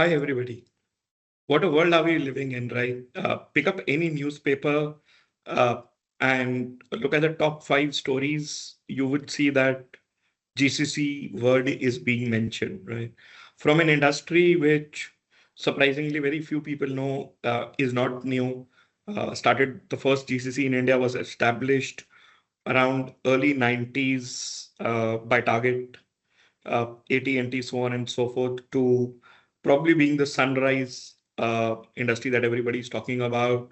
Hi, everybody. What a world are we living in, right? Pick up any newspaper uh, and look at the top five stories. You would see that GCC word is being mentioned, right? From an industry which surprisingly very few people know is not new. Started the first GCC in India was established around early 90s by Target AT&T, so on and so forth, to probably being the sunrise industry that everybody is talking about.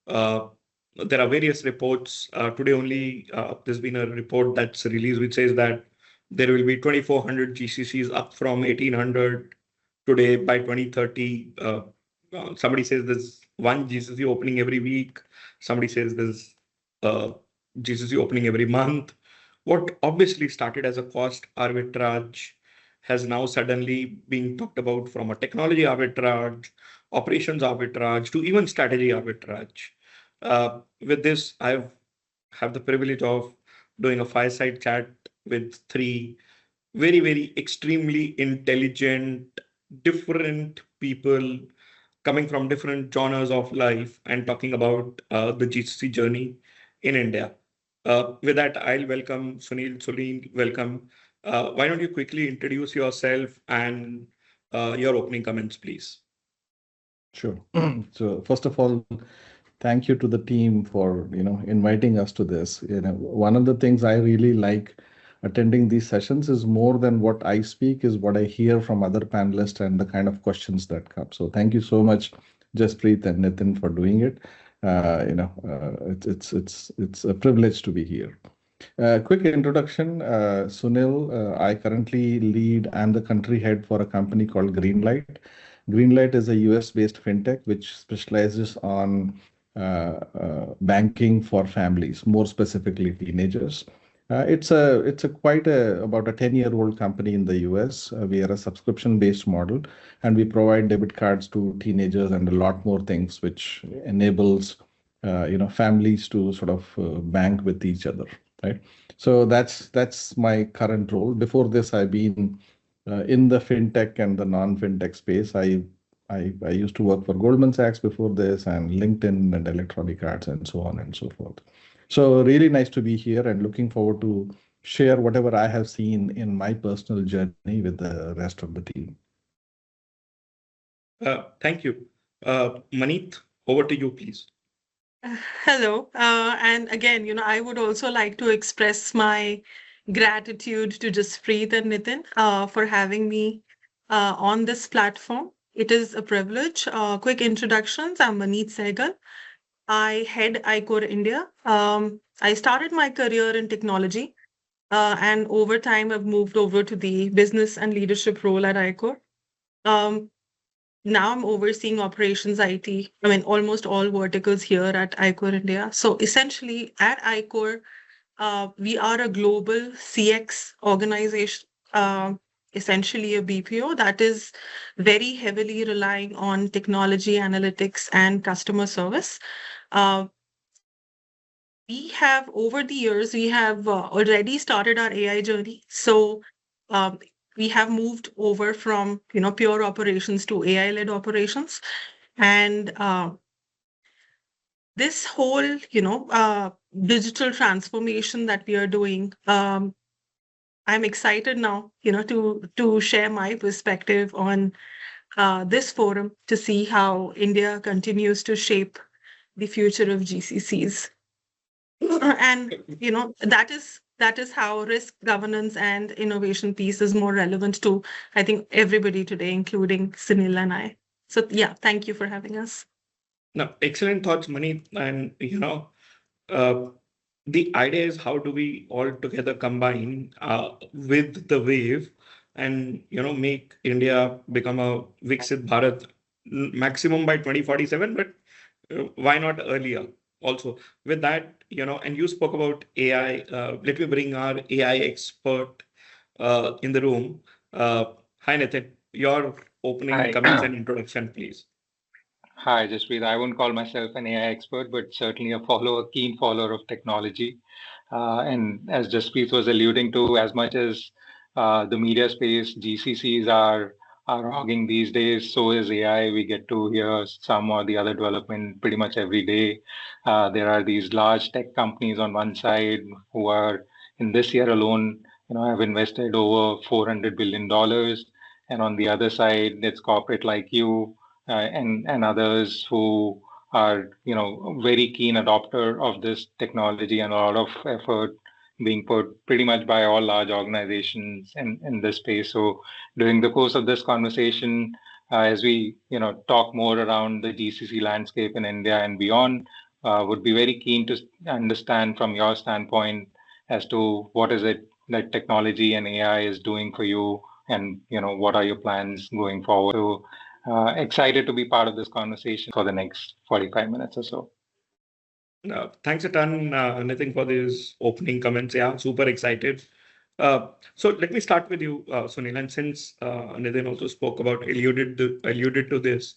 Uh, there are various reports. Today only, there's been a report that's released which says that there will be 2,400 GCCs up from 1,800 today by 2030. Somebody says there's one GCC opening every week. Somebody says there's GCC opening every month. What obviously started as a cost arbitrage has now suddenly being talked about from a technology arbitrage, operations arbitrage, to even strategy arbitrage. With this, I've have the privilege of doing a fireside chat with three very, very extremely intelligent, different people coming from different genres of life and talking about the GCC journey in India. With that, I'll welcome Sunil. Sunil, welcome. Why don't you quickly introduce yourself and your opening comments, please? Sure. So first of all, thank you to the team for, inviting us to this. One of the things I really like attending these sessions is more than what I speak is what I hear from other panelists and the kind of questions that come. So thank you so much, Jaspreet and Nitin, for doing it. It's a privilege to be here. Quick introduction, Sunil. I currently lead, I'm the country head for a company called Greenlight. Greenlight is a US-based fintech which specializes on banking for families, more specifically teenagers. It's a quite about a 10-year-old company in the US. We are a subscription-based model, and we provide debit cards to teenagers and a lot more things, which enables families to sort of bank with each other, right? So that's my current role. Before this, I've been in the fintech and the non-fintech space. I used to work for Goldman Sachs before this, and LinkedIn and Electronic Arts and so on and so forth. So really nice to be here and looking forward to share whatever I have seen in my personal journey with the rest of the team. Thank you. Maneet, over to you, please. Hello. And again, I would also like to express my gratitude to Jaspreet and Nitin for having me on this platform. It is a privilege. Quick introductions. I'm Maneet Sehgal. I head iCore India. I started my career in technology, and over time, I've moved over to the business and leadership role at iCore. Um, Now I'm overseeing operations IT. I mean, almost all verticals here at iCore India. So essentially, at iCore, we are a global CX organization, essentially a BPO that is very heavily relying on technology, analytics, and customer service. Uh, we have, over the years, we have already started our AI journey. So um, we have moved over from pure operations to AI-led operations, and this whole digital transformation that we are doing. I'm excited now, to share my perspective on this forum to see how India continues to shape the future of GCCs. And that is how risk governance and innovation piece is more relevant to, I think, everybody today, including Sunil and I. So yeah, thank you for having us. Now, excellent thoughts, Maneet. And uh, the idea is how do we all together combine with the wave and make India become a Viksit Bharat maximum by 2047, but why not earlier also? With that, and you spoke about AI. Let me bring our AI expert in the room. Hi, Nitin. Your opening Hi. comments and introduction, please. Hi, Jaspreet. I wouldn't call myself an AI expert, but certainly a keen follower of technology. And as Jaspreet was alluding to, as much as the media space, GCCs are are hogging these days. So is AI. We get to hear some or the other development pretty much every day. There are these large tech companies on one side who are in this year alone, have invested over $400 billion, and on the other side, it's corporate like you and others who are very keen adopter of this technology, and a lot of effort being put pretty much by all large organizations in this space. So during the course of this conversation, as we talk more around the GCC landscape in India and beyond, would be very keen to understand from your standpoint as to what is it that technology and AI is doing for you, and what are your plans going forward. So excited to be part of this conversation for the next 45 minutes or so. Thanks a ton, Nitin, for these opening comments. Yeah, super excited. So let me start with you, Sunil. And since Nitin also spoke about, alluded to this,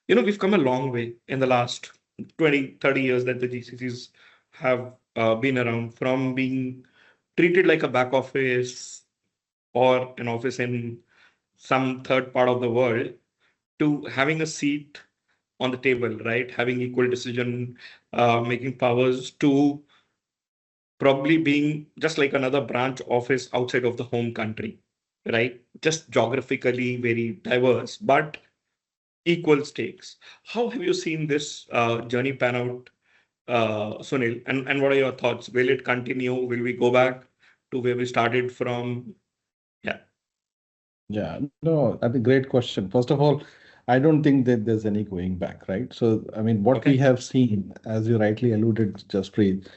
we've come a long way in the last 20, 30 years that the GCCs have been around, from being treated like a back office or an office in some third part of the world to having a seat on the table, right? Having equal decision making powers, to probably being just like another branch office outside of the home country, right? Just geographically very diverse, but equal stakes. How have you seen this journey pan out, Sunil? And what are your thoughts? Will it continue? Will we go back to where we started from? Yeah. Yeah, no, I think great question. First of all, I don't think that there's any going back, right? So, I mean, what we Okay. have seen, as you rightly alluded, Jaspreet,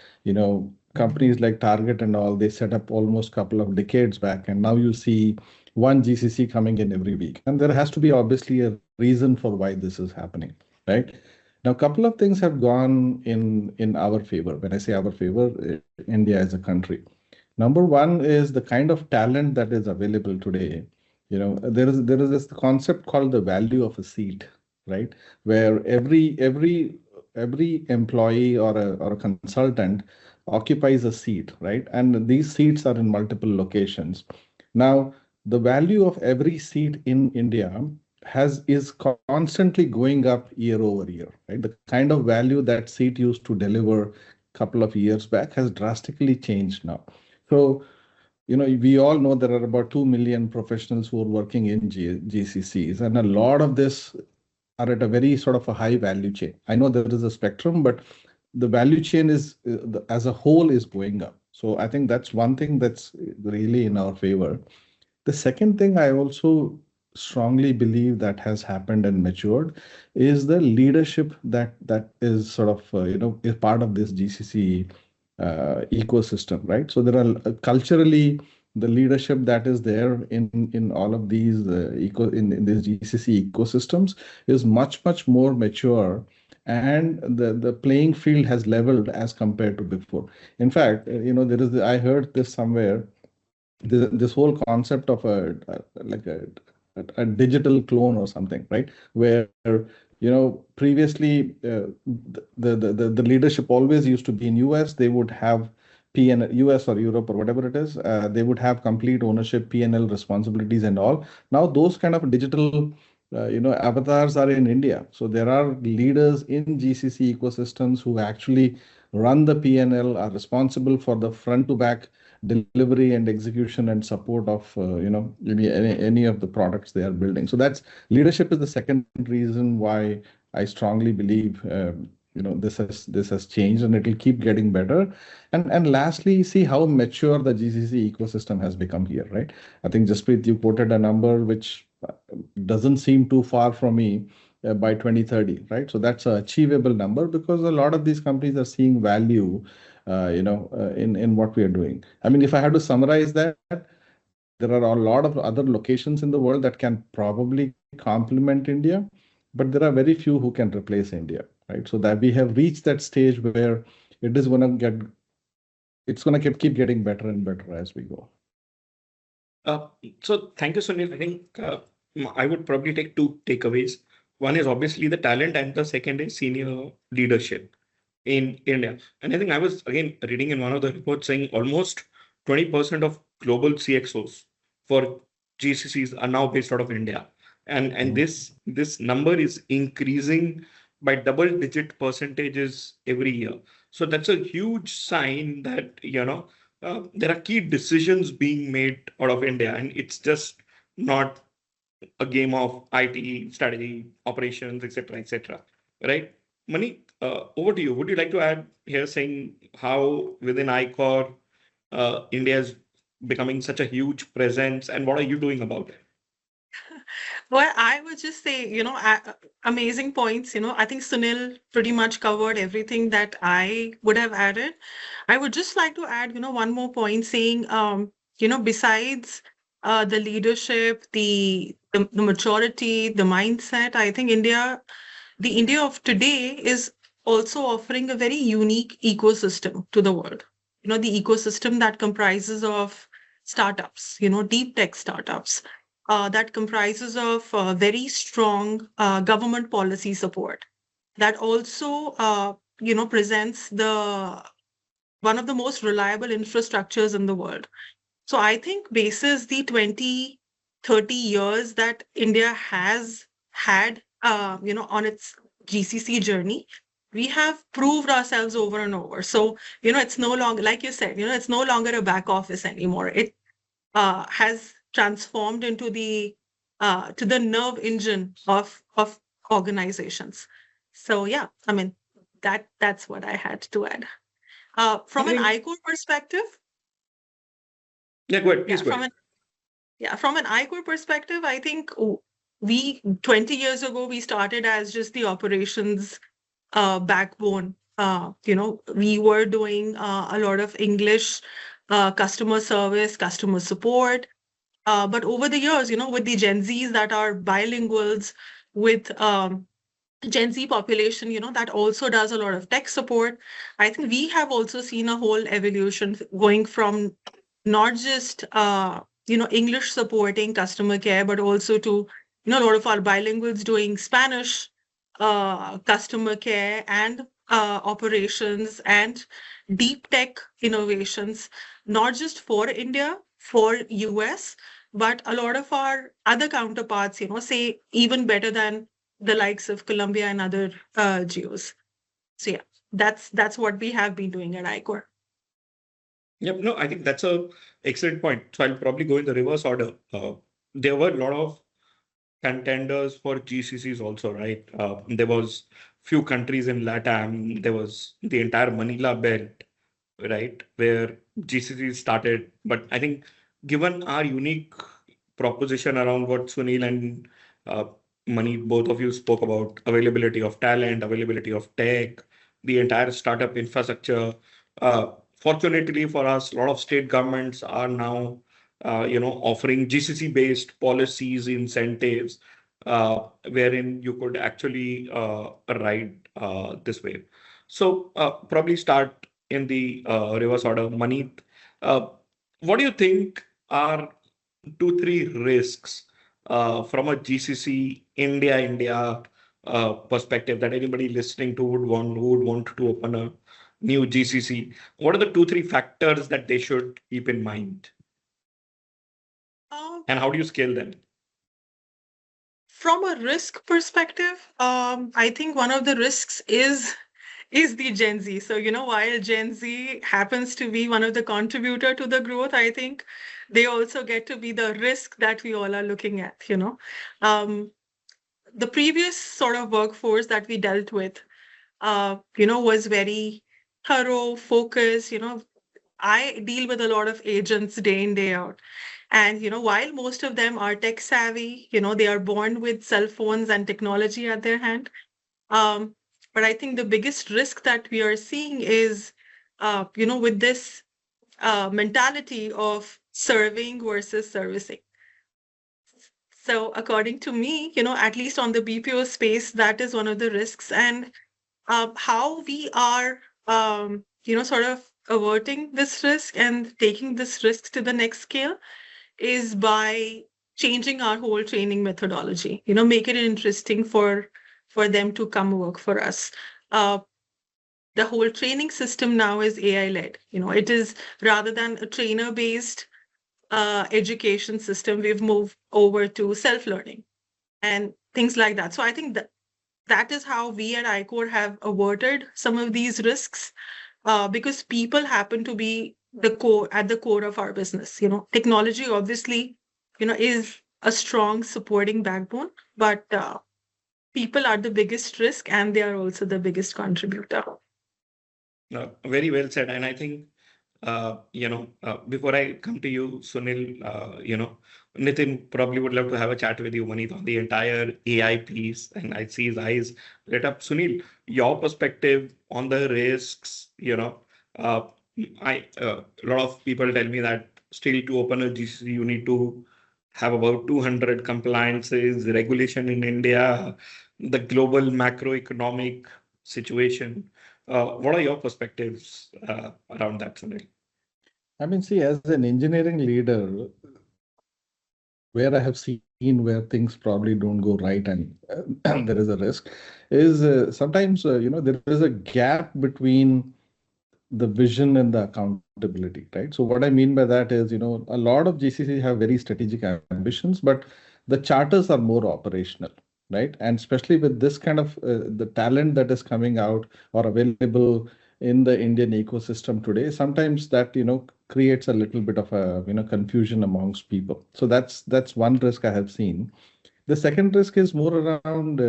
companies like Target and all, they set up almost couple of decades back, and now you see one GCC coming in every week. And there has to be obviously a reason for why this is happening, right? Now, a couple of things have gone in our favor. When I say our favor, India as a country. Number one is the kind of talent that is available today. There is this concept called the value of a seat, right? Where every employee or a consultant occupies a seat, right? And these seats are in multiple locations. Now, the value of every seat in India is constantly going up year over year, right? The kind of value that seat used to deliver a couple of years back has drastically changed now. So, we all know there are about 2 million professionals who are working in GCCs, and a lot of this are at a very sort of a high value chain. I know there is a spectrum, but the value chain is, as a whole, is going up. So I think that's one thing that's really in our favor. The second thing I also strongly believe that has happened and matured is the leadership that is sort of is part of this GCC ecosystem, right? So there are culturally the leadership that is there in all of these in these GCC ecosystems is much more mature, and the playing field has leveled as compared to before. In fact, I heard this somewhere, this whole concept of a digital clone or something, right? Where previously the leadership always used to be in US. They would have PN US or Europe or whatever it is. They would have complete ownership, P&L responsibilities and all. Now those kind of digital avatars are in India. So there are leaders in GCC ecosystems who actually run the P&L, are responsible for the front to back delivery and execution and support of any of the products they are building. So that's leadership is the second reason why I strongly believe this has changed, and it will keep getting better. And lastly, see how mature the GCC ecosystem has become here, right? I think Jaspreet, you quoted a number which doesn't seem too far from me, by 2030, right? So that's an achievable number because a lot of these companies are seeing value in what we are doing. I mean, if I had to summarize that, there are a lot of other locations in the world that can probably complement India, but there are very few who can replace India, right? So that we have reached that stage where it's going to keep getting better and better as we go. So thank you, Sunil. I think I would probably take two takeaways. One is obviously the talent, and the second is senior leadership in India. And I think I was again reading in one of the reports saying almost 20% of global CXOs for GCCs are now based out of India, and this number is increasing by double-digit percentages every year. So that's a huge sign that there are key decisions being made out of India, and it's just not a game of IT strategy, operations, etc., etc. Right? Mani, over to you. Would you like to add here, saying how within iCore India is becoming such a huge presence, and what are you doing about it? Well, I would just say, amazing points. I think Sunil pretty much covered everything that I would have added. I would just like to add, one more point saying, besides the leadership, the maturity, the mindset, I think the India of today is also offering a very unique ecosystem to the world. The ecosystem that comprises of startups, deep tech startups, that comprises of very strong government policy support, that also, presents the one of the most reliable infrastructures in the world. So I think basis the 20, 30 years that India has had, on its GCC journey, we have proved ourselves over and over. So, it's no longer, like you said, it's no longer a back office anymore. It has transformed into the to the nerve engine of organizations. So yeah, I mean that's what I had to add. I From an think, iCore perspective, yeah, go ahead, please yeah, go ahead. from an iCore perspective, I think we 20 years ago we started as just the operations backbone. We were doing a lot of English customer service, customer support. But over the years, with the Gen Zs that are bilinguals, with Gen Z population, that also does a lot of tech support. I think we have also seen a whole evolution going from not just English supporting customer care, but also to a lot of our bilinguals doing Spanish customer care and operations and deep tech innovations, not just for India, for US, but a lot of our other counterparts, say even better than the likes of Colombia and other geos. So yeah, that's what we have been doing at iCore. Yep, no, I think that's a excellent point. So I'll probably go in the reverse order. There were a lot of contenders for GCCs also, right? There was few countries in LATAM. There was the entire Manila belt, right, where GCC started. But I think given our unique proposition around what Sunil and uh, Mani, both of you spoke about, availability of talent, availability of tech, the entire startup infrastructure. Fortunately for us, a lot of state governments are now, offering GCC-based policies, incentives, wherein you could actually ride this wave. So probably start in the reverse order. Mani, uh, what do you think are two, three risks from a GCC India perspective that anybody listening to would want to open a new GCC? What are the two, three factors that they should keep in mind, Um, and how do you scale them? from a risk perspective, I think one of the risks is the Gen Z. So, while Gen Z happens to be one of the contributor to the growth, I think they also get to be the risk that we all are looking at. Um, the previous sort of workforce that we dealt with, was very thorough, focused. I deal with a lot of agents day in, day out. And, while most of them are tech savvy, they are born with cell phones and technology at their hand. Um, but I think the biggest risk that we are seeing is, with this mentality of serving versus servicing. So according to me, at least on the BPO space, that is one of the risks. And how we are, sort of averting this risk and taking this risk to the next scale is by changing our whole training methodology, make it interesting for them to come work for us. Uh, the whole training system now is AI led. It is rather than a trainer based education system, we've moved over to self-learning and things like that. So I think that is how we at iCore have averted some of these risks, because people happen to be at the core of our business. Technology obviously, is a strong supporting backbone, but people are the biggest risk and they are also the biggest contributor. Very well said. And I think, before I come to you, Sunil, Nitin probably would love to have a chat with you, Maneet, on the entire AI piece. And I see his eyes lit up. Sunil, your perspective on the risks, uh, a lot of people tell me that still to open a GCC, you need to have about 200 compliances, regulation in India, the global macroeconomic situation. What are your perspectives around that, Sunil? I mean, see, as an engineering leader, where I have seen where things probably don't go right and there is a risk is sometimes, there is a gap between the vision and the accountability, right? So what I mean by that is, a lot of GCC have very strategic ambitions, but the charters are more operational, right? And especially with this kind of the talent that is coming out or available in the Indian ecosystem today, sometimes that, creates a little bit of a, confusion amongst people. So that's one risk I have seen. The second risk is more around,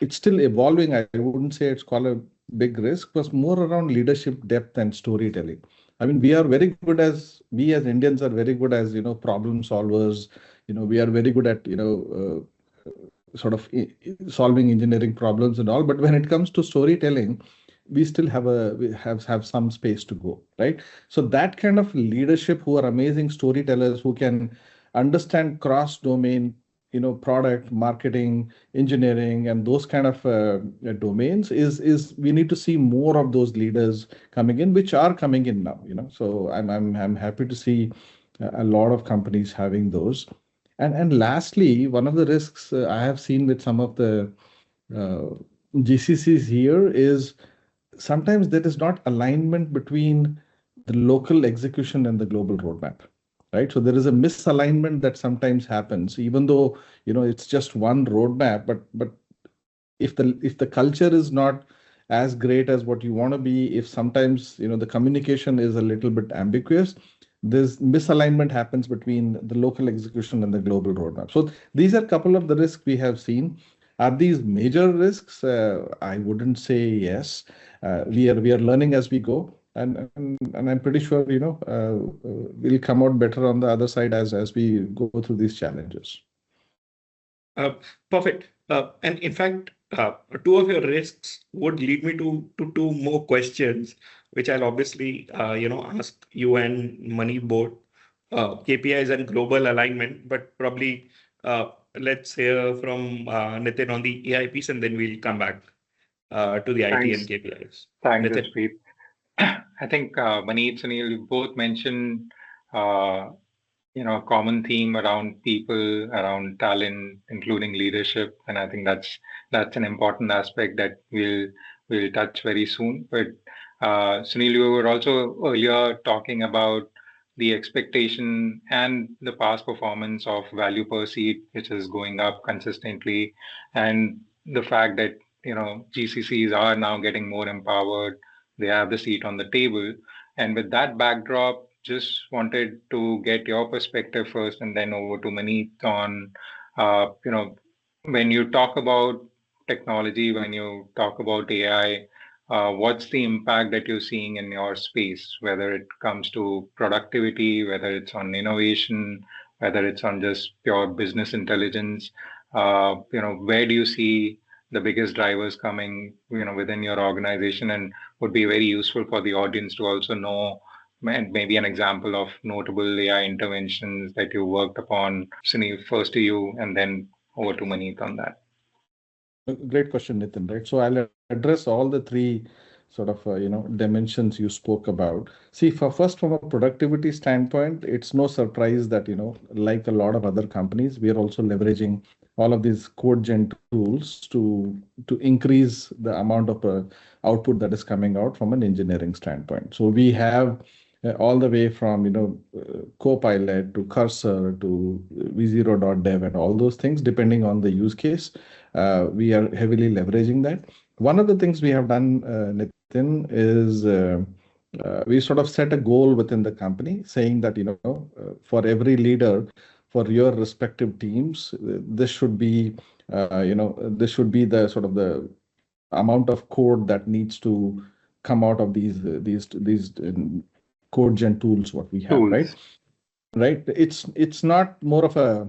it's still evolving. I wouldn't say it's called a big risk, but more around leadership depth and storytelling. I mean, we as Indians are very good as, problem solvers. We are very good at, sort of solving engineering problems and all. But when it comes to storytelling, we still have some space to go, right? So that kind of leadership who are amazing storytellers who can understand cross domain, product marketing, engineering, and those kind of domains is we need to see more of those leaders coming in, which are coming in now. So I'm happy to see a lot of companies having those. And lastly, one of the risks I have seen with some of the uh, GCCs here is sometimes there is not alignment between the local execution and the global roadmap, right? So there is a misalignment that sometimes happens, even though it's just one roadmap. But if the culture is not as great as what you want to be, if sometimes the communication is a little bit ambiguous, this misalignment happens between the local execution and the global roadmap. So these are a couple of the risks we have seen. Are these major risks? I wouldn't say yes. We are learning as we go, and I'm pretty sure we'll come out better on the other side as we go through these challenges. Perfect. And in fact, two of your risks would lead me to two more questions, which I'll obviously ask you and Mani both. KPIs and global alignment, but probably let's hear from Nitin on the AI piece, and then we'll come back to the IT and Thanks. KPIs. Thanks, Nitin. Jaspreet. I think Maneet, Sunil, you both mentioned a common theme around people, around talent, including leadership, and I think that's an important aspect that we'll touch very soon. But Sunil, you were also earlier talking about the expectation and the past performance of value per seat, which is going up consistently, and the fact that GCCs are now getting more empowered. They have the seat on the table, and with that backdrop, just wanted to get your perspective first, and then over to Maneet on, when you talk about technology, when you talk about AI, what's the impact that you're seeing in your space, whether it comes to productivity, whether it's on innovation, whether it's on just pure business intelligence, where do you see the biggest drivers coming, within your organization, and would be very useful for the audience to also know and maybe an example of notable AI interventions that you worked upon. Sunil, first to you, and then over to Maneet on that. Great question, Nitin. Right. So I'll address all the three sort of dimensions you spoke about. See, first from a productivity standpoint, it's no surprise that like a lot of other companies, we are also leveraging all of these code gen tools to increase the amount of output that is coming out from an engineering standpoint. So we have all the way from Copilot to Cursor to v0.dev and all those things, depending on the use case. We are heavily leveraging that. One of the things we have done, Nitin, is we sort of set a goal within the company saying that for every leader, for your respective teams, this should be this should be the sort of the amount of code that needs to come out of these code gen tools what we have, Tools. right. It's not more of a,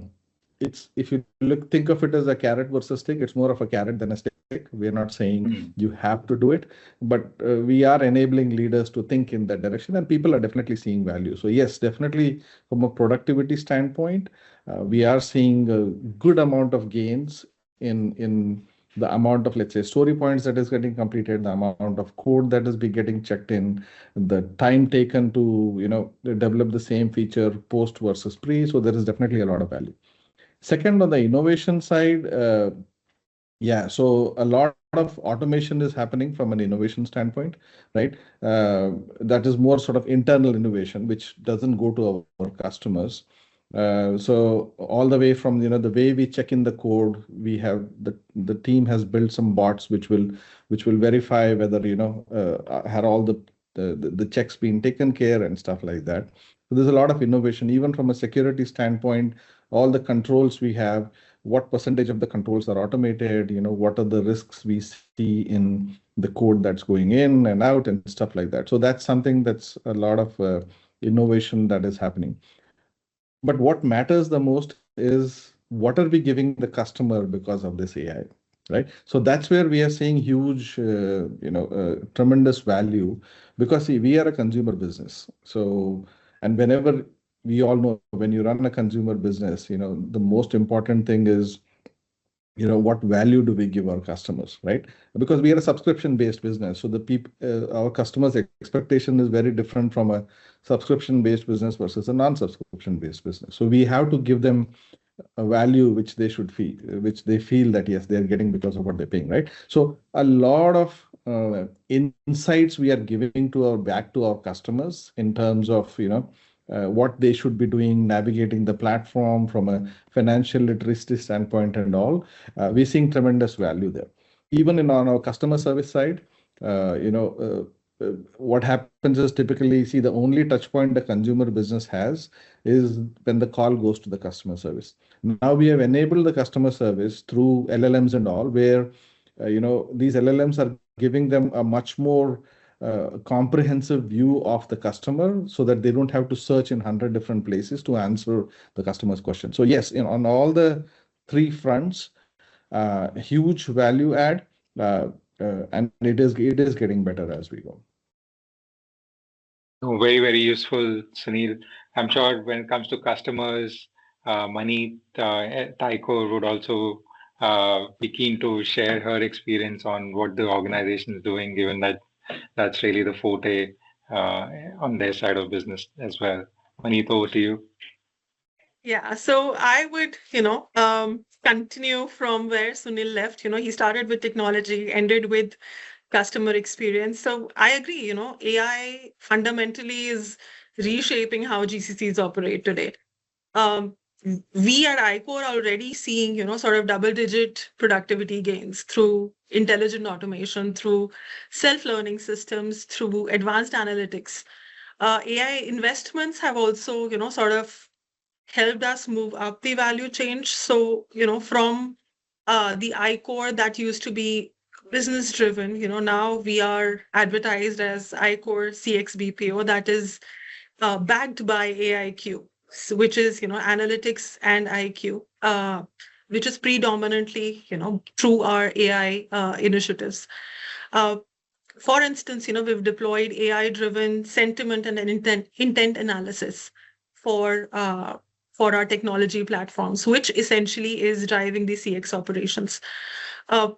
it's, if you think of it as a carrot versus stick, it's more of a carrot than a stick. We are not saying you have to do it, but we are enabling leaders to think in that direction, and people are definitely seeing value. So yes, definitely from a productivity standpoint, we are seeing a good amount of gains in the amount of, let's say, story points that is getting completed, the amount of code that is be getting checked in, the time taken to develop the same feature post versus pre. So there is definitely a lot of value. Second, on the innovation side, yeah, so a lot of automation is happening from an innovation standpoint, right? That is more sort of internal innovation, which doesn't go to our customers. So all the way from the way we check in the code, we have the team has built some bots which will verify whether had all the checks been taken care and stuff like that. So there's a lot of innovation, even from a security standpoint. All the controls we have, what percentage of the controls are automated, what are the risks we see in the code that's going in and out and stuff like that. So that's something that's a lot of innovation that is happening. But what matters the most is what are we giving the customer because of this AI, right? So that's where we are seeing huge, tremendous value, because see, we are a consumer business. So, and whenever, we all know, when you run a consumer business, the most important thing is what value do we give our customers, right? Because we are a subscription based business, so the people, our customers expectation is very different from a subscription based business versus a non-subscription based business. So we have to give them a value which they should feel, which they feel that yes, they're getting because of what they're paying, right? So a lot of insights we are giving to our back to our customers in terms of what they should be doing, navigating the platform from a financial literacy standpoint and all. We're seeing tremendous value there. Even on our customer service side, what happens is typically, see, the only touch point the consumer business has is when the call goes to the customer service. Now we have enabled the customer service through LLMs and all, where these LLMs are giving them a much more comprehensive view of the customer, so that they don't have to search in 100 different places to answer the customer's question. So yes, on all the three fronts, huge value add, and it is getting better as we go. Oh, very, very useful, Sunil. I'm sure when it comes to customers, Mani Taiko would also be keen to share her experience on what the organization is doing, given that that's really the forte on their side of business as well. Manita, over to you. Yeah, so I would, continue from where Sunil left. He started with technology, ended with customer experience. So I agree, AI fundamentally is reshaping how GCCs operate today. Um, we at iCore are already seeing, sort of double-digit productivity gains through intelligent automation, through self-learning systems, through advanced analytics. AI investments have also, sort of helped us move up the value chain. So, from the iCore that used to be business driven, now we are advertised as iCore CXBPO, that is backed by AIQ, which is, analytics and IQ, which is predominantly, through our AI initiatives. Uh, for instance, we've deployed AI-driven sentiment and an intent analysis for uh, for our technology platforms, which essentially is driving the CX operations.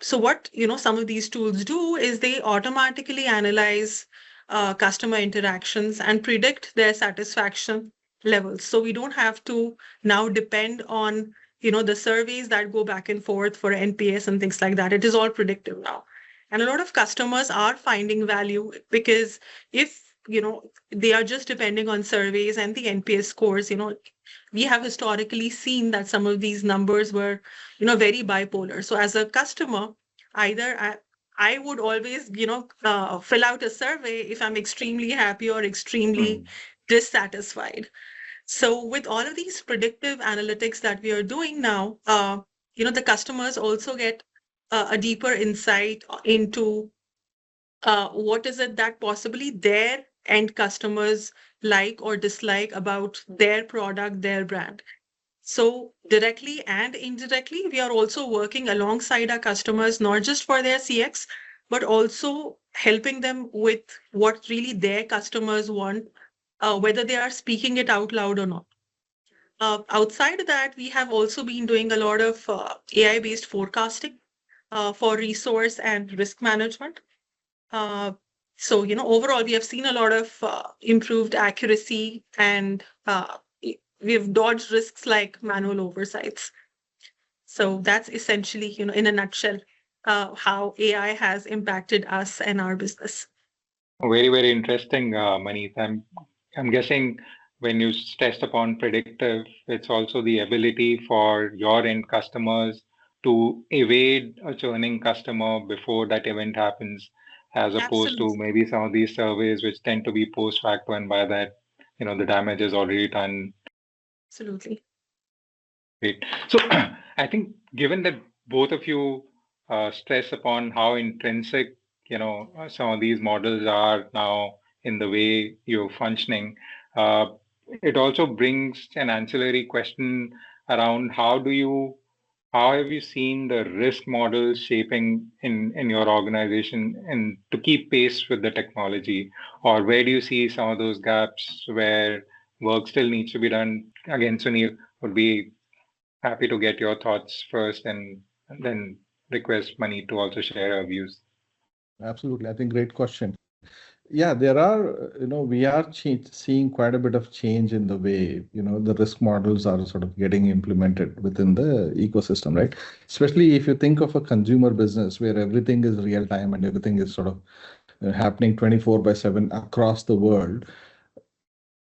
So what some of these tools do is they automatically analyze customer interactions and predict their satisfaction levels. So we don't have to now depend on the surveys that go back and forth for NPS and things like that. It is all predictive now. And a lot of customers are finding value because if they are just depending on surveys and the NPS scores. We have historically seen that some of these numbers were, very bipolar. So as a customer, either I would always, fill out a survey if I'm extremely happy or extremely dissatisfied. So with all of these predictive analytics that we are doing now, the customers also get a deeper insight into what is it that possibly their end customers like or dislike about their product, their brand. So directly and indirectly, we are also working alongside our customers, not just for their CX, but also helping them with what really their customers want, whether they are speaking it out loud or not. Outside of that, we have also been doing a lot of AI-based forecasting for resource and risk management. So, overall, we have seen a lot of improved accuracy, and we have dodged risks like manual oversights. So that's essentially, in a nutshell, how AI has impacted us and our business. Very, very interesting, Maneet. I'm guessing when you stressed upon predictive, it's also the ability for your end customers to evade a churning customer before that event happens, as opposed to Absolutely. maybe some of these surveys which tend to be post facto, and by that, the damage is already done. Absolutely. Great. So I think given that both of you stress upon how intrinsic, some of these models are now in the way you're functioning, it also brings an ancillary question around how have you seen the risk models shaping in your organization and to keep pace with the technology? Or where do you see some of those gaps where work still needs to be done? Again, Sunil, would be happy to get your thoughts first and then request Mani to also share her views. Absolutely. I think great question. Yeah, there are, we are seeing quite a bit of change in the way, the risk models are sort of getting implemented within the ecosystem, right? Especially if you think of a consumer business where everything is real time and everything is sort of happening 24/7 across the world.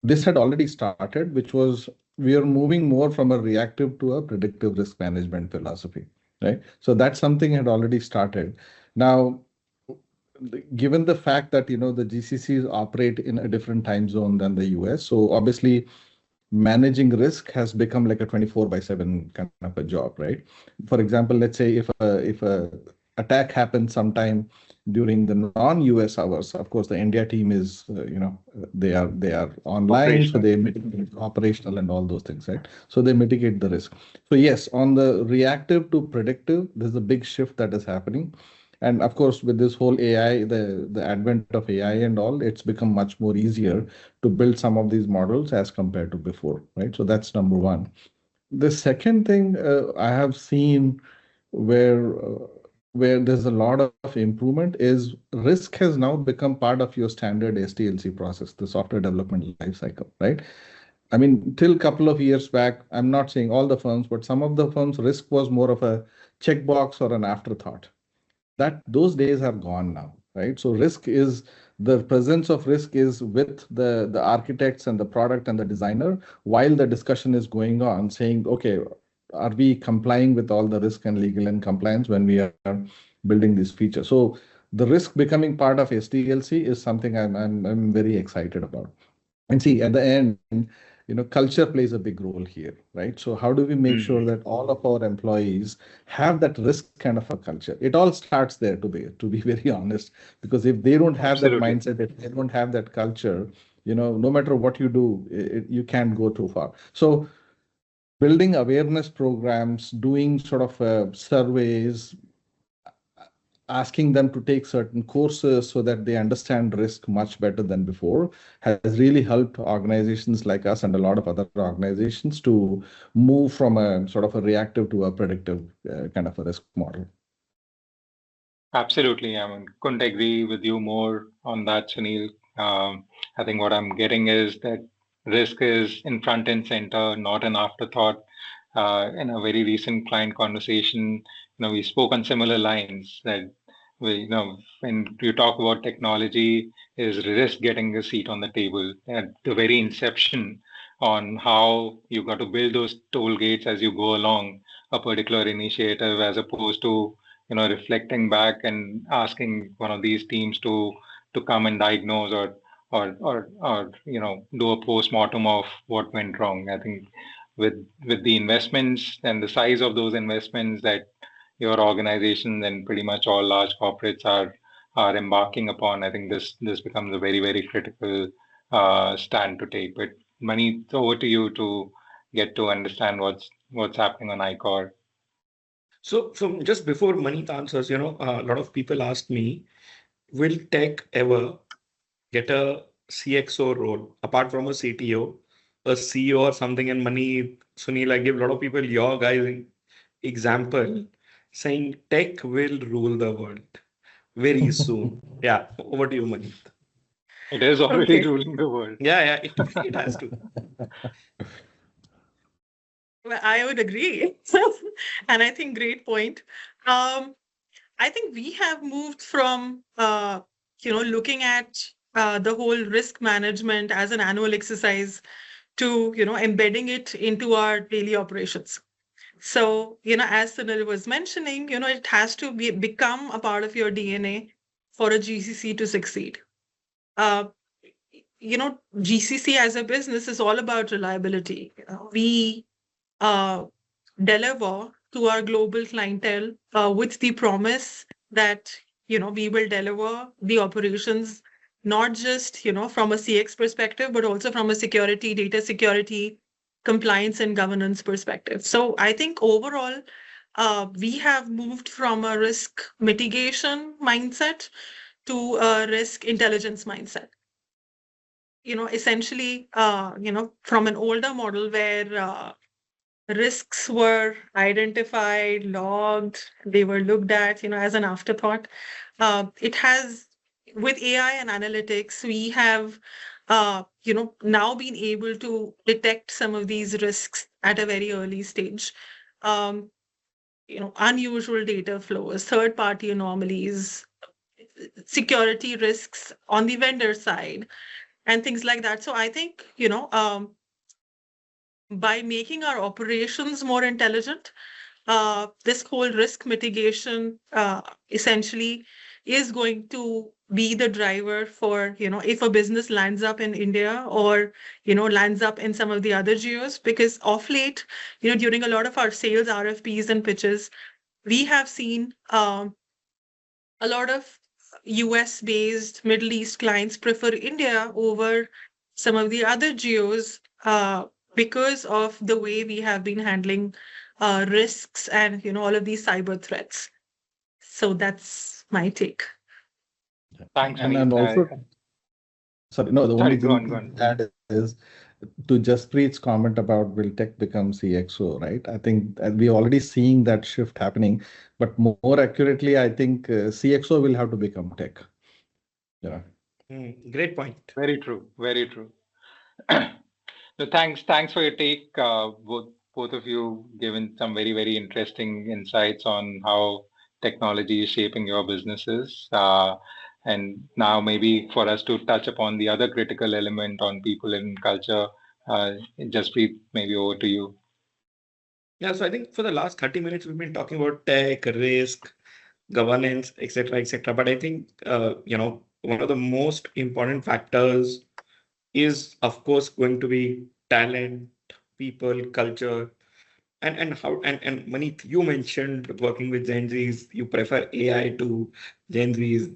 This had already started, which was we are moving more from a reactive to a predictive risk management philosophy, right? So that's something had already started. Now, given the fact that the GCCs operate in a different time zone than the US, so obviously managing risk has become like a 24/7 kind of a job, right? For example, let's say if a attack happens sometime during the non-US hours, of course the India team is they are online, so Operational. they mitigate operational and all those things, right? So they mitigate the risk. So yes, on the reactive to predictive, there's a big shift that is happening. And of course, with this whole AI, the advent of AI and all, it's become much more easier to build some of these models as compared to before, right? So that's number one. The second thing I have seen where where there's a lot of improvement is risk has now become part of your standard SDLC process, the software development lifecycle, right? I mean, till a couple of years back, I'm not saying all the firms, but some of the firms, risk was more of a checkbox or an afterthought. That those days are gone now, right? So risk is the presence of risk is with the architects and the product and the designer while the discussion is going on, saying, okay, are we complying with all the risk and legal and compliance when we are building this feature? So the risk becoming part of SDLC is something I'm very excited about. And see, at the end, culture plays a big role here, right? So how do we make sure that all of our employees have that risk kind of a culture? It all starts there, to be very honest, because if they don't have that Absolutely. mindset, if they don't have that culture, no matter what you do, you can't go too far. So building awareness programs, doing sort of surveys, asking them to take certain courses so that they understand risk much better than before has really helped organizations like us and a lot of other organizations to move from a sort of a reactive to a predictive kind of a risk model. Absolutely. I mean, couldn't agree with you more on that, Sunil. I think what I'm getting is that risk is in front and center, not an afterthought. In a very recent client conversation, we spoke on similar lines that when you talk about technology, is risk getting a seat on the table at the very inception on how you got to build those toll gates as you go along a particular initiative, as opposed to reflecting back and asking one of these teams to come and diagnose or do a post-mortem of what went wrong. I think with the investments and the size of those investments that your organization and pretty much all large corporates are embarking upon, I think this becomes a very, very critical stand to take. But Mani, it's over to you to get to understand what's happening on ICOR. So just before Manit answers, a lot of people ask me, will tech ever get a CXO role apart from a CTO, a CEO or something? And Mani, Sunil, I give a lot of people your guys example saying tech will rule the world very soon. Yeah, over to you, Mani. It is already Okay. ruling the world. Yeah, it has to. Well, I would agree. And I think great point. I think we have moved from, looking at the whole risk management as an annual exercise to, embedding it into our daily operations. So, as Sunil was mentioning, it has to become a part of your DNA for a GCC to succeed. Uh, GCC as a business is all about reliability. We uh, deliver to our global clientele with the promise that we will deliver the operations not just from a CX perspective, but also from a security, data security, compliance, and governance perspective. So I think overall, we have moved from a risk mitigation mindset to a risk intelligence mindset. Essentially, from an older model where risks were identified, logged, they were looked at, as an afterthought. It has, with AI and analytics, we have, now been able to detect some of these risks at a very early stage. Um, Unusual data flows, third-party anomalies, security risks on the vendor side, and things like that. So I think, by making our operations more intelligent, this whole risk mitigation essentially is going to be the driver for, if a business lands up in India or, lands up in some of the other geos, because of late, during a lot of our sales RFPs and pitches, we have seen a lot of US-based Middle East clients prefer India over some of the other geos because of the way we have been handling risks and all of these cyber threats. So that's my take. Thanks, And Sunil. also, sorry, no, the only Sorry, go thing on. to add is to Jaspreet's comment about will tech become CXO, right? I think we're already seeing that shift happening, but more accurately, I think CXO will have to become tech. Yeah. Great point. Very true. Very true. So thanks for your take. Both of you given some very, very interesting insights on how technology is shaping your businesses. And now maybe for us to touch upon the other critical element on people and culture, Jaspreet, maybe over to you. Yeah, so I think for the last 30 minutes, we've been talking about tech, risk, governance, etc., etc. But I think, one of the most important factors is, of course, going to be talent, people, culture, and how and Manit, you mentioned working with Gen Zs. You prefer AI to Gen Zs.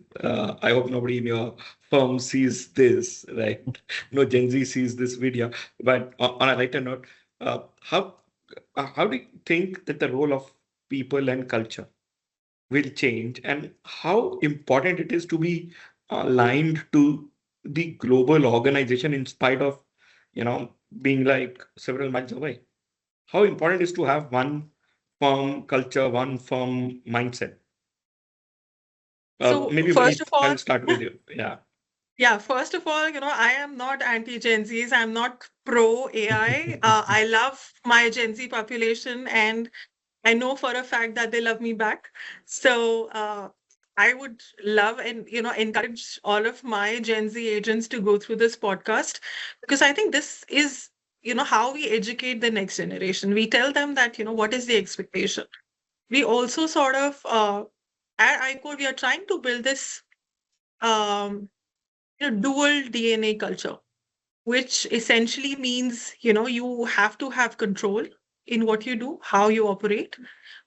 I hope nobody in your firm sees this, right? No Gen Z sees this video. But on a lighter note, uh, how how do you think that the role of people and culture will change, and how important it is to be aligned to the global organization in spite of, being like several miles away? How important is to have one firm culture, one firm mindset? So Maybe first Manit, of all, I'll start with you. Yeah. yeah, first of all, I am not anti-Gen Zs. I'm not pro AI. I love my Gen Z population, and I know for a fact that they love me back. So I would love and encourage all of my Gen Z agents to go through this podcast, because I think this is how we educate the next generation. We tell them that what is the expectation. We also sort of at ICOR we are trying to build this um, dual DNA culture, which essentially means you have to have control in what you do, how you operate,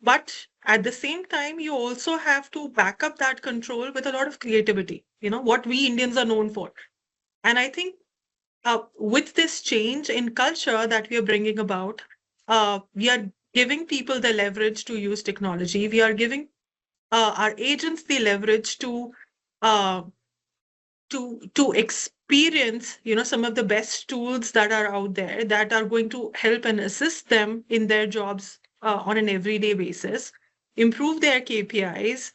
but at the same time you also have to back up that control with a lot of creativity, what we Indians are known for. And I think with this change in culture that we are bringing about, we are giving people the leverage to use technology. We are giving our agents the leverage uh, to experience some of the best tools that are out there that are going to help and assist them in their jobs on an everyday basis, improve their KPIs,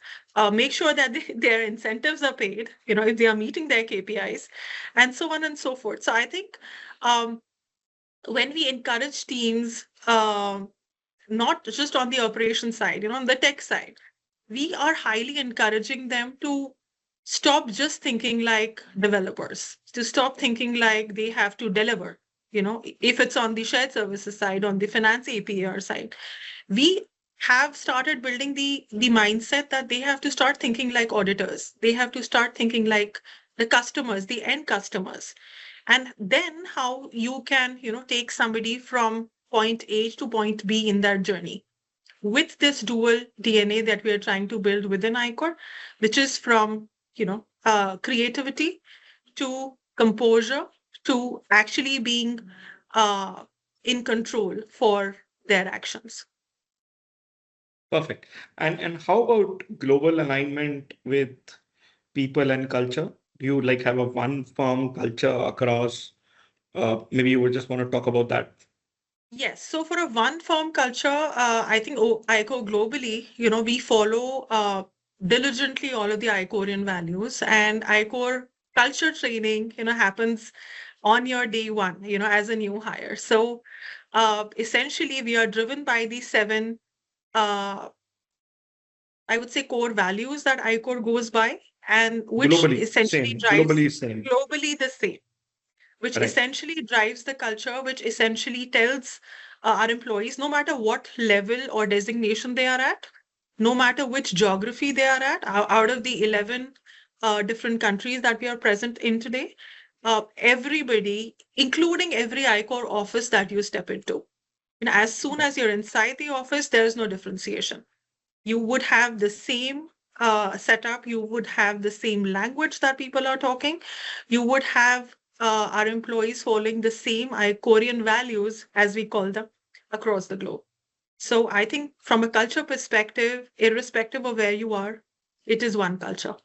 make sure that their incentives are paid, if they are meeting their KPIs, and so on and so forth. So I think um, when we encourage teams, not just on the operation side, on the tech side, we are highly encouraging them to stop just thinking like developers, to stop thinking like they have to deliver. If it's on the shared services side, on the finance APR side, we have started building the mindset that they have to start thinking like auditors. They have to start thinking like the customers, the end customers. And then how you can, take somebody from point A to point B in that journey with this dual DNA that we are trying to build within ICOR, which is from creativity to composure to actually being uh, in control for their actions. Perfect. And how about global alignment with people and culture? Do you like have a one firm culture across? Maybe you would just want to talk about that. Yes. So for a one firm culture, I think ICOR globally, we follow diligently all of the ICORian values, and ICOR culture training, happens on your day one, as a new hire. So essentially, we are driven by the seven, uh, I would say, core values that ICOR goes by, and which Globally, essentially same. drives Globally, same. globally the same, which Right. essentially drives the culture, which essentially tells our employees, no matter what level or designation they are at, no matter which geography they are at, out of the 11 different countries that we are present in today, everybody, including every ICOR office that you step into, as soon as you're inside the office, there is no differentiation. You would have the same setup, you would have the same language that people are talking, you would have our employees following the same Korean values, as we call them, across the globe. So I think from a culture perspective, irrespective of where you are, it is one culture.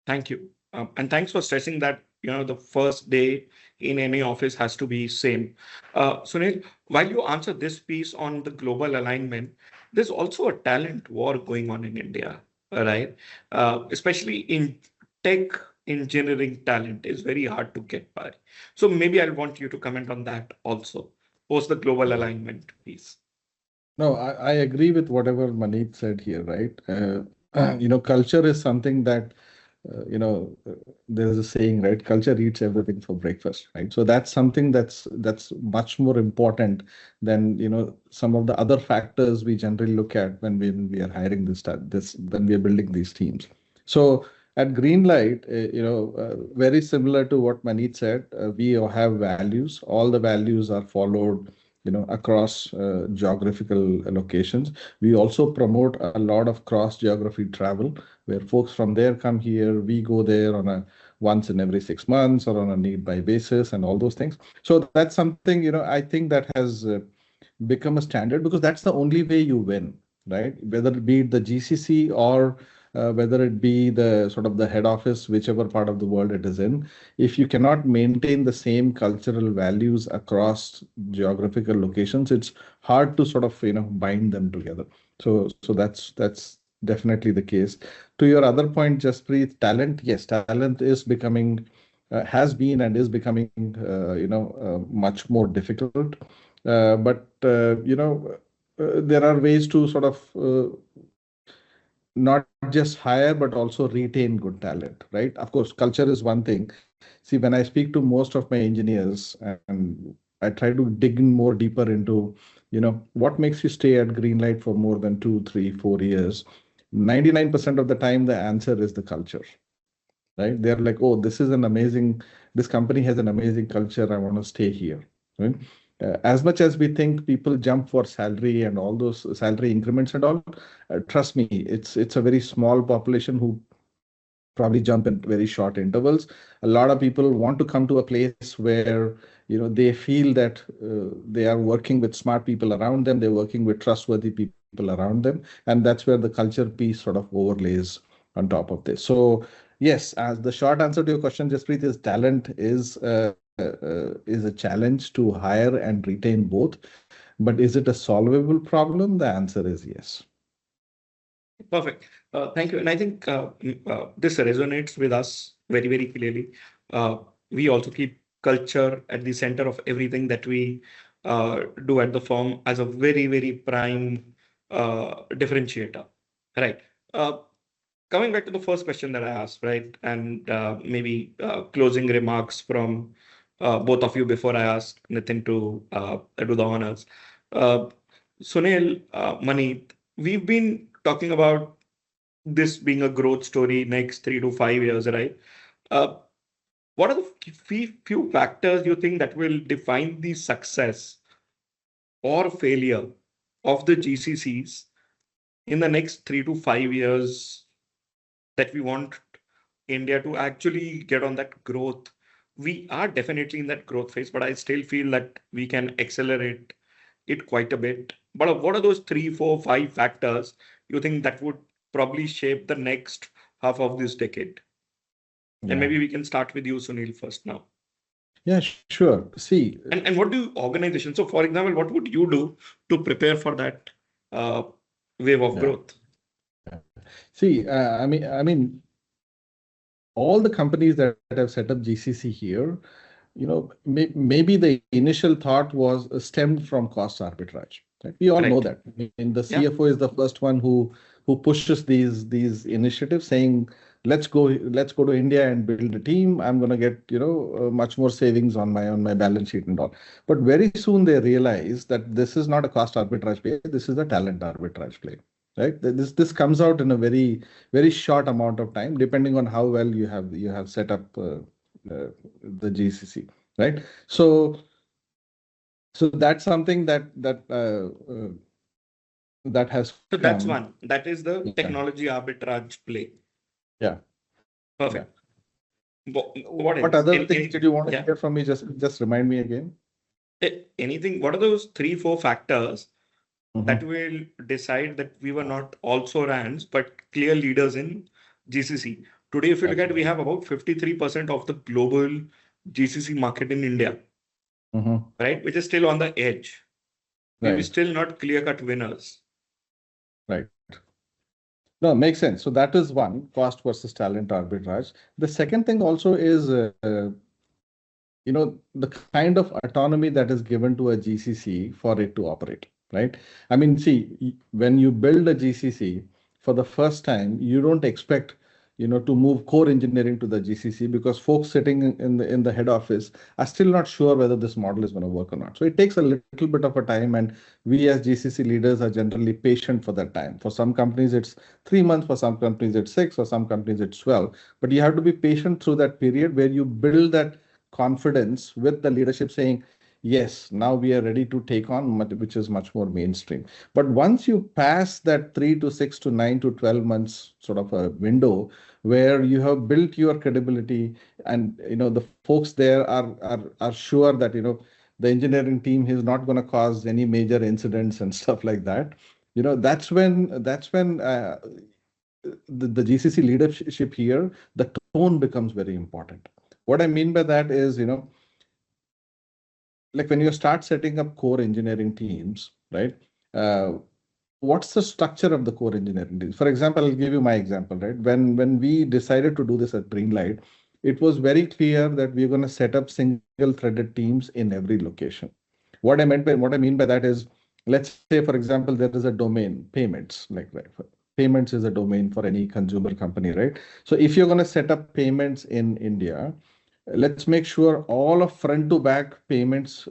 Thank you. And thanks for stressing that, the first day in any office has to be same. Sunil, while you answer this piece on the global alignment, there's also a talent war going on in India, right? Especially in tech engineering talent is very hard to get by. So maybe I'll want you to comment on that also, post the global alignment piece. No, I agree with whatever Maneet said here, right? Culture is something that, there's a saying, right? Culture eats everything for breakfast, right? So that's something that's much more important than, some of the other factors we generally look at when we are hiring this when we are building these teams. So at Greenlight, very similar to what Maneet said, we have values. All the values are followed across geographical locations. We also promote a lot of cross geography travel where folks from there come here, we go there on a once in every 6 months or on a need by basis and all those things. So that's something I think that has become a standard because that's the only way you win, right? Whether it be the GCC or whether it be the sort of the head office, whichever part of the world it is in, if you cannot maintain the same cultural values across geographical locations, it's hard to sort of bind them together. So that's definitely the case. To your other point, Jaspreet, talent, yes, talent is becoming has been and is becoming much more difficult. But there are ways to sort of not just hire, but also retain good talent, right? Of course, culture is one thing. See, when I speak to most of my engineers and I try to dig in more deeper into, what makes you stay at Greenlight for more than 2, 3, 4 years? 99% of the time, the answer is the culture, right? They're like, oh, this company has an amazing culture. I want to stay here, right? As much as we think people jump for salary and all those salary increments and all, trust me, it's a very small population who probably jump in very short intervals. A lot of people want to come to a place where they feel that they are working with smart people around them, they're working with trustworthy people around them, and that's where the culture piece sort of overlays on top of this. So yes, as the short answer to your question, Jaspreet, is talent is a challenge to hire and retain both. But is it a solvable problem? The answer is yes. Perfect. Thank you. And I think this resonates with us very, very clearly. We also keep culture at the center of everything that we do at the firm as a very, very prime differentiator. Right. Uh, Coming back to the first question that I asked, right, and maybe closing remarks from both of you before I ask Nitin to do the honors. Uh, Sunil, Maneet, we've been talking about this being a growth story next 3 to 5 years, right? Uh, what are the few factors you think that will define the success or failure of the GCCs in the next 3 to 5 years that we want India to actually get on that growth? We are definitely in that growth phase, but I still feel that we can accelerate it quite a bit. But what are those 3, 4, 5 factors you think that would probably shape the next half of this decade? And Yeah. maybe we can start with you, Sunil, first now. Yeah, sure. See, And what do organizations, so for example, what would you do to prepare for that uh, wave of yeah. growth? See, I mean, all the companies that have set up GCC here, maybe the initial thought was stemmed from cost arbitrage. Right? We all know Right. that. I mean, the Yeah. CFO is the first one who pushes these initiatives, saying, let's go to India and build a team. I'm going to get much more savings on my balance sheet and all. But very soon they realize that this is not a cost arbitrage play. This is a talent arbitrage play. Right? This comes out in a very short amount of time, depending on how well you have set up the GCC, right? So that's something that has So that's come. one. That is the Yeah, technology arbitrage play. yeah, yeah. Perfect. What What else? other things did you want to Yeah. hear from me? Just remind me again. Anything? What are those 3, 4 factors that Mhm. will decide that we were not also RANs, but clear leaders in GCC? Today, if you look at, we Absolutely. have about 53% of the global GCC market in India, Mhm. right? Which is still on the edge. We're Right, still not clear-cut winners. right. No, makes sense. So that is one, cost versus talent arbitrage. The second thing also is the kind of autonomy that is given to a GCC for it to operate, right? I mean, see, when you build a GCC for the first time, you don't expect to move core engineering to the GCC, because folks sitting in the head office are still not sure whether this model is going to work or not. So it takes a little bit of a time, and we as GCC leaders are generally patient for that time. For some companies it's 3 months, for some companies it's 6, for some companies it's 12. But you have to be patient through that period where you build that confidence with the leadership saying, yes, now we are ready to take on, which is much more mainstream. But once you pass that 3 to 6 to 9 to 12 months sort of a window where you have built your credibility, and the folks there are sure that the engineering team is not going to cause any major incidents and stuff like that, that's when the GCC leadership here, the tone becomes very important. What I mean by that is, like when you start setting up core engineering teams, right? Uh, what's the structure of the core engineering teams? For example, I'll give you my example, right? When we decided to do this at Greenlight, it was very clear that we're going to set up single-threaded teams in every location. What I mean by that is, let's say, for example, there is a domain payments, like right, payments is a domain for any consumer company, right? So if you're going to set up payments in India, let's make sure all of front to back payments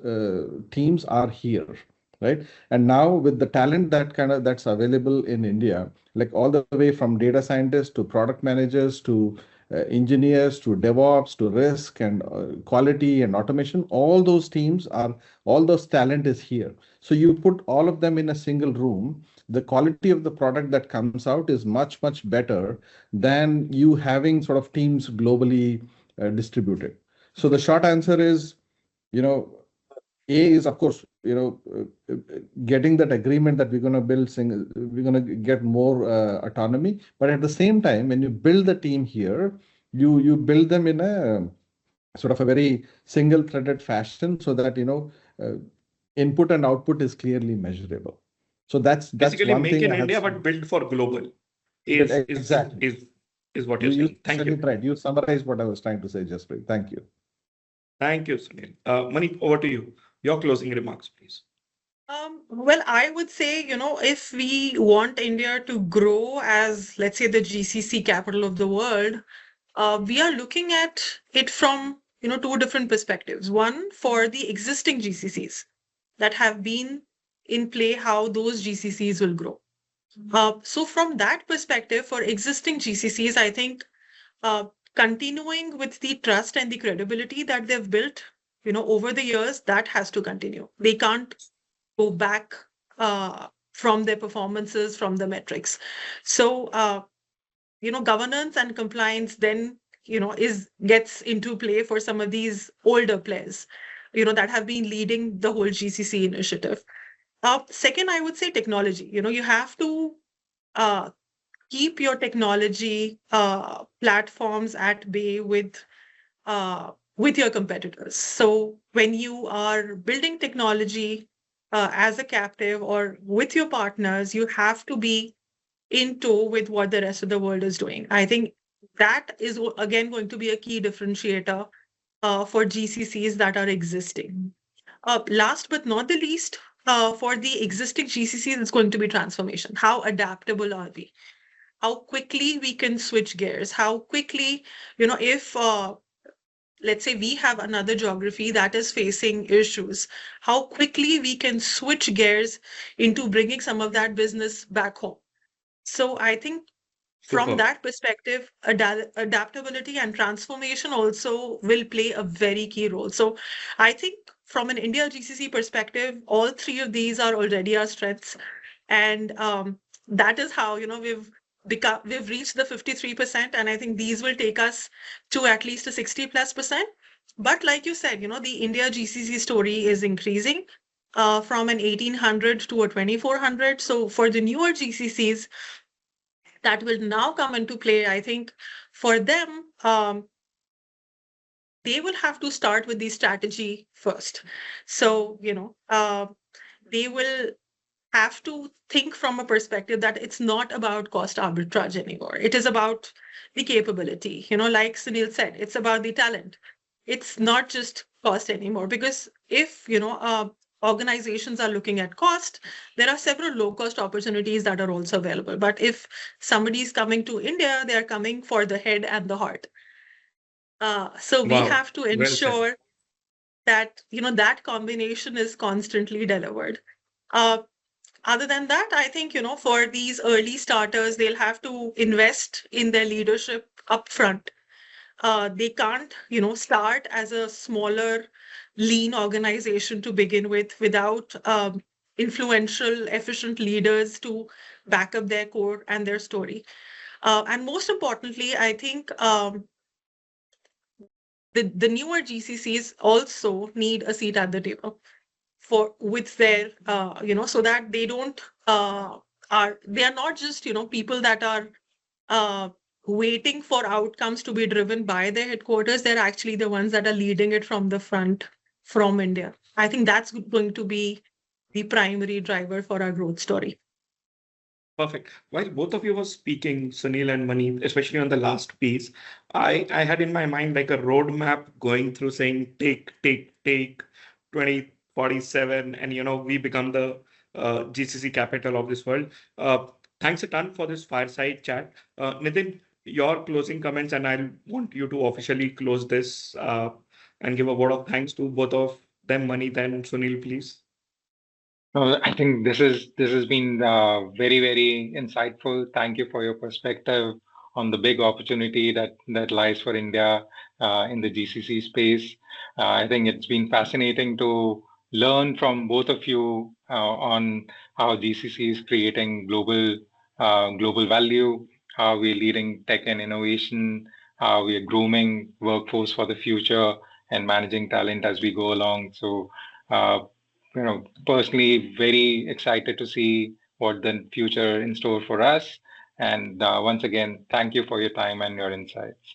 teams are here, right? And now with the talent that's available in India, like all the way from data scientists to product managers to engineers to DevOps to risk and quality and automation, all those talent is here. So you put all of them in a single room, the quality of the product that comes out is much better than you having sort of teams globally distributed. So the short answer is, you know, A is of course, getting that agreement that we're going to get more autonomy. But at the same time, when you build the team here, you build them in a sort of a very single-threaded fashion so that input and output is clearly measurable. So that's Basically, one make thing in I have India, but seen. build for global Exactly. is what you're You saying. Thank said it you. right. You summarized what I was trying to say, Jaspreet. Thank you. Thank you, Sunil. Mani, over to you. Your closing remarks, please. Well, I would say, if we want India to grow as, let's say, the GCC capital of the world, we are looking at it from, two different perspectives. One, for the existing GCCs that have been in play, how those GCCs will grow. So from that perspective, for existing GCCs, I think uh, continuing with the trust and the credibility that they've built, over the years, that has to continue. They can't go back from their performances, from the metrics. So, governance and compliance then, gets into play for some of these older players, that have been leading the whole GCC initiative. Second, I would say technology. You have to uh, keep your technology platforms at bay with your competitors. So when you are building technology as a captive or with your partners, you have to be in tow with what the rest of the world is doing. I think that is again going to be a key differentiator for GCCs that are existing. Last but not the least, for the existing GCCs, it's going to be transformation. How adaptable are we? How quickly we can switch gears? How quickly, if let's say we have another geography that is facing issues, how quickly we can switch gears into bringing some of that business back home. So I think from Super. that perspective, adaptability and transformation also will play a very key role. So I think from an India GCC perspective, all three of these are already our strengths. And that is how, we've reached the 53%. And I think these will take us to at least a 60+%. But like you said, the India GCC story is increasing from an 1800 to a 2400. So for the newer GCCs, that will now come into play. I think for them, they will have to start with the strategy first. So, they will have to think from a perspective that it's not about cost arbitrage anymore. It is about the capability. Like Sunil said, it's about the talent. It's not just cost anymore. Because if, organizations are looking at cost, there are several low cost opportunities that are also available. But if somebody is coming to India, they are coming for the head and the heart. So we Wow. have to Well said. ensure that, that combination is constantly delivered. Uh, Other than that, I think, for these early starters, they'll have to invest in their leadership upfront. They can't, start as a smaller, lean organization to begin with without influential, efficient leaders to back up their core and their story. And most importantly, I think the newer GCCs also need a seat at the table for with their so that they don't they are not just people that are uh, waiting for outcomes to be driven by their headquarters. They're actually the ones that are leading it from the front from India. I think that's going to be the primary driver for our growth story. Perfect. While both of you were speaking, Sunil and Mani, especially on the last piece, I had in my mind like a roadmap going through saying take 2047, and we become the GCC capital of this world. Thanks a ton for this fireside chat. Nitin, your closing comments, and I want you to officially close this and give a word of thanks to both of them, Manit and Sunil, please. No, I think this has been very insightful. Thank you for your perspective on the big opportunity that lies for India in the GCC space. I think it's been fascinating to learn from both of you on how GCC is creating global value, how we're leading tech and innovation, how we are grooming workforce for the future, and managing talent as we go along. So. Uh, Personally, very excited to see what the future in store for us. And once again, thank you for your time and your insights.